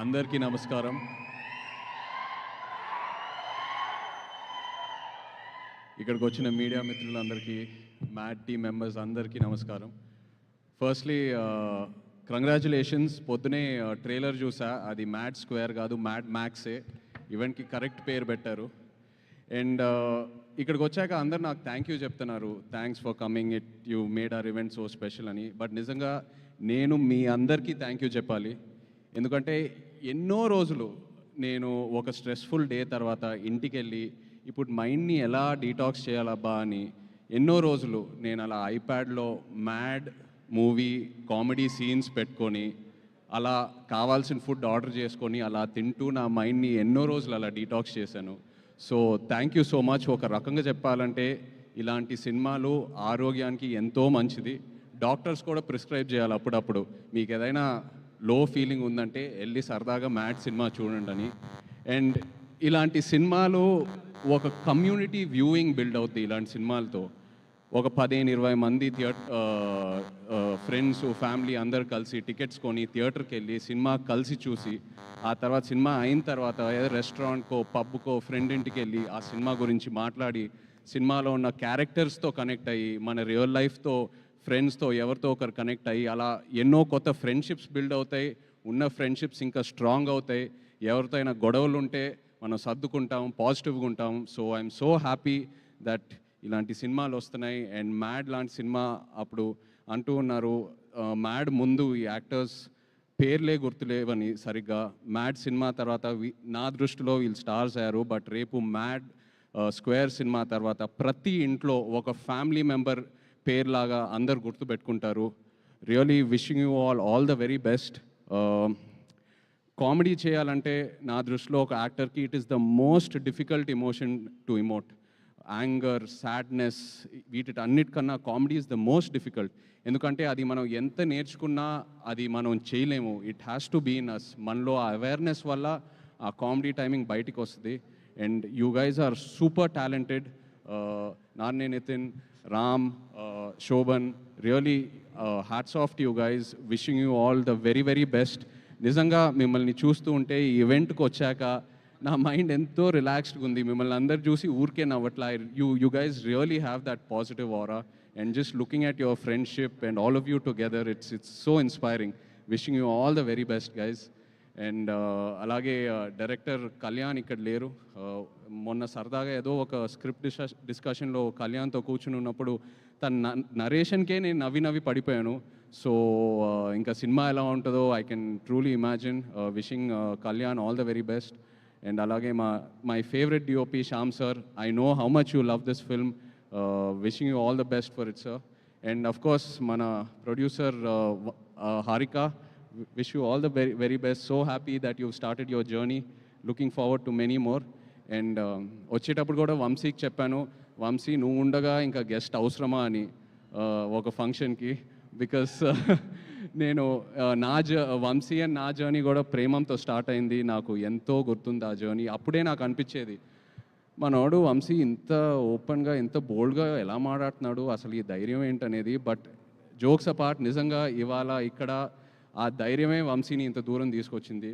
అందరికీ నమస్కారం. ఇక్కడికి వచ్చిన మీడియా మిత్రులందరికీ, మ్యాడ్ టీమ్ మెంబర్స్ అందరికీ నమస్కారం. Firstly congratulations. పొద్దునే ట్రైలర్ చూసా, అది మ్యాడ్ స్క్వేర్ కాదు, మ్యాడ్ మ్యాక్సే. ఈవెంట్కి కరెక్ట్ పేరు పెట్టారు. అండ్ ఇక్కడికి వచ్చాక అందరు నాకు థ్యాంక్ యూ చెప్తున్నారు, thanks for coming, you made our event so special అని. బట్ నిజంగా నేను మీ అందరికీ థ్యాంక్ యూ చెప్పాలి. ఎందుకంటే ఎన్నో రోజులు నేను ఒక స్ట్రెస్ఫుల్ డే తర్వాత ఇంటికి వెళ్ళి ఇప్పుడు మైండ్ని ఎలా డీటాక్స్ చేయాలబ్బా అని ఎన్నో రోజులు నేను అలా ఐప్యాడ్లో మ్యాడ్ మూవీ కామెడీ సీన్స్ పెట్టుకొని అలా కావాల్సిన ఫుడ్ ఆర్డర్ చేసుకొని అలా తింటూ నా మైండ్ని ఎన్నో రోజులు అలా డీటాక్స్ చేశాను. So thank you so much. ఒక రకంగా చెప్పాలంటే ఇలాంటి సినిమాలు ఆరోగ్యానికి ఎంతో మంచిది. డాక్టర్స్ కూడా ప్రిస్క్రైబ్ చేయాలి అప్పుడప్పుడు, మీకు ఏదైనా లో ఫీలింగ్ ఉందంటే వెళ్ళి సరదాగా మ్యాడ్ సినిమా చూడండి అని. అండ్ ఇలాంటి సినిమాలు ఒక కమ్యూనిటీ వ్యూయింగ్ బిల్డ్ అవుతుంది. ఇలాంటి సినిమాలతో ఒక 15-20 మంది ఫ్రెండ్స్ ఫ్యామిలీ అందరు కలిసి టికెట్స్ కొని థియేటర్కి వెళ్ళి సినిమా కలిసి చూసి ఆ తర్వాత సినిమా అయిన తర్వాత ఏదో రెస్టారెంట్కో పబ్కో ఫ్రెండ్ ఇంటికి వెళ్ళి ఆ సినిమా గురించి మాట్లాడి సినిమాలో ఉన్న క్యారెక్టర్స్తో కనెక్ట్ అయ్యి మన రియల్ లైఫ్తో ఫ్రెండ్స్తో ఎవరితో ఒకరు కనెక్ట్ అయ్యి అలా ఎన్నో కొత్త ఫ్రెండ్షిప్స్ బిల్డ్ అవుతాయి. ఉన్న ఫ్రెండ్షిప్స్ ఇంకా స్ట్రాంగ్ అవుతాయి. ఎవరితో అయినా గొడవలు ఉంటే మనం సర్దుకుంటాం, పాజిటివ్గా ఉంటాం. So I'm so happy that ఇలాంటి సినిమాలు వస్తున్నాయి. అండ్ మ్యాడ్ లాంటి సినిమా అప్పుడు అంటూ ఉన్నారు, మ్యాడ్ ముందు ఈ యాక్టర్స్ పేర్లే గుర్తులేవని సరిగ్గా. మ్యాడ్ సినిమా తర్వాత నా దృష్టిలో వీళ్ళు స్టార్స్ అయ్యారు. బట్ రేపు మ్యాడ్ స్క్వేర్ సినిమా తర్వాత ప్రతి ఇంట్లో ఒక ఫ్యామిలీ మెంబర్ పేర్లాగా అందరు గుర్తుపెట్టుకుంటారు. Really wishing you all the very best. Comedy చేయాలంటే నా దృష్టిలో ఒక యాక్టర్కి it is the most difficult emotion to emote. Anger, sadness, వీటన్నిటికన్నా comedy is the most difficult. ఎందుకంటే అది మనం ఎంత నేర్చుకున్నా అది మనం చేయలేము. It has to be in us. మనలో ఆ అవేర్నెస్ వల్ల ఆ కామెడీ టైమింగ్ బయటికి వస్తుంది. And you guys are super talented. నాన్నే Nithin, Ram, Shobhan, really hats off to you guys. Wishing you all the very very best. నిజంగా మిమ్మల్ని చూస్తూ ఉంటే ఈ ఈవెంట్కి వచ్చాక నా మైండ్ ఎంతో రిలాక్స్డ్గా ఉంది. మిమ్మల్ని అందరు చూసి ఊరికే నవ్వట్లా. You guys really have that positive aura. And just looking at your friendship and all of you together, it's so inspiring. Wishing you all the very best guys. And అలాగే డైరెక్టర్ కళ్యాణ్ ఇక్కడ లేరు. మొన్న సరదాగా ఏదో ఒక స్క్రిప్ట్ డిస్కషన్లో కళ్యాణ్తో కూర్చుని ఉన్నప్పుడు తన నరేషన్కే నేను నవ్వి పడిపోయాను. సో ఇంకా సినిమా ఎలా ఉంటుందో I can truly imagine. Wishing Kalyan all the very best. And అలాగే my favourite DOP Shyam sir, I know how much you love this film. Wishing you all the best for it sir. And of course మన producer Harika, wish you all the very very best. So happy that you've started your journey. Looking forward to many more. And వచ్చేటప్పుడు కూడా వంశీకి చెప్పాను, వంశీ నువ్వు ఉండగా ఇంకా guest అవసరమా అని ఒక ఫంక్షన్కి. బికాస్ నేను వంశీ అండ్ నా జర్నీ కూడా ప్రేమంతో స్టార్ట్ అయింది. నాకు ఎంతో గుర్తుంది ఆ జర్నీ. అప్పుడే నాకు అనిపించేది, మనోడు వంశీ ఇంత ఓపెన్గా ఇంత బోల్డ్గా ఎలా మాట్లాడుతున్నాడు, అసలు ఈ ధైర్యం ఏంటనేది. బట్ జోక్స్ అపార్ట్, నిజంగా ఇవాళ ఇక్కడ ఆ ధైర్యమే వంశీని ఇంత దూరం తీసుకొచ్చింది.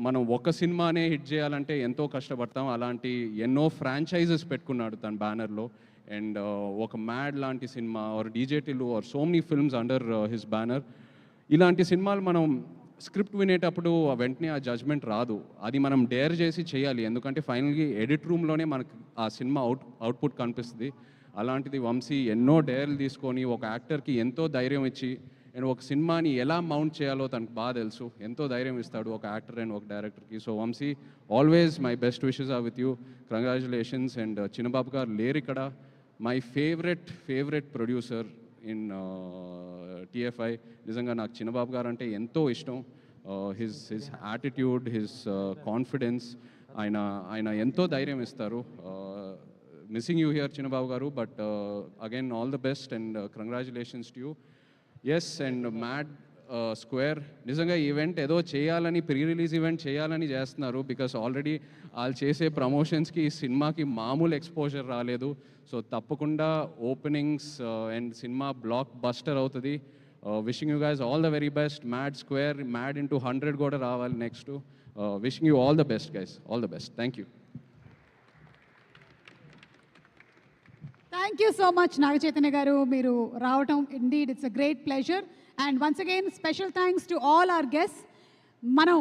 మనం ఒక సినిమానే హిట్ చేయాలంటే ఎంతో కష్టపడతాం. అలాంటి ఎన్నో ఫ్రాంచైజెస్ పెట్టుకున్నాడు తన బ్యానర్లో. అండ్ ఒక మ్యాడ్ లాంటి సినిమా or DJ Tillu or so many films under his banner. ఇలాంటి సినిమాలు మనం స్క్రిప్ట్ వినేటప్పుడు వెంటనే ఆ జడ్జ్మెంట్ రాదు. అది మనం డేర్ చేసి చేయాలి. ఎందుకంటే ఫైనల్గా ఎడిట్ రూమ్లోనే మనకు ఆ సినిమా అవుట్పుట్ కనిపిస్తుంది. అలాంటిది వంశీ ఎన్నో డేర్లు తీసుకొని ఒక యాక్టర్కి ఎంతో ధైర్యం ఇచ్చి అండ్ ఒక సినిమాని ఎలా మౌంట్ చేయాలో తనకు బాగా తెలుసు. ఎంతో ధైర్యం ఇస్తాడు ఒక యాక్టర్ అండ్ ఒక డైరెక్టర్కి. So Vamsi, always my best wishes are with you. Congratulations. And Chinnababu garu లేరు ఇక్కడ. My favourite producer in TFI. నిజంగా నాకు చిన్నబాబు గారు అంటే ఎంతో ఇష్టం. హిజ్ యాటిట్యూడ్, హిజ్ కాన్ఫిడెన్స్, ఆయన ఎంతో ధైర్యం ఇస్తారు. మిస్సింగ్ యూ హియర్ చిన్నబాబు గారు. But again all the best and congratulations to you. Yes. And Mad Square నిజంగా ఈవెంట్ ఏదో చేయాలని, ప్రీ రిలీజ్ ఈవెంట్ చేయాలని చేస్తున్నారు. బికాస్ ఆల్రెడీ వాళ్ళు చేసే ప్రమోషన్స్కి ఈ సినిమాకి మామూలు ఎక్స్పోజర్ రాలేదు. సో తప్పకుండా ఓపెనింగ్స్ అండ్ సినిమా బ్లాక్ బస్టర్ అవుతుంది. Wishing you guys all the very best. Mad Square, Mad into 100 కూడా రావాలి next. Wishing you all the best guys, all the best. Thank you. Thank you so much Naga Chaitanya garu, మీరు రావటం indeed it's a great pleasure. And once again special thanks to all our guests. మనం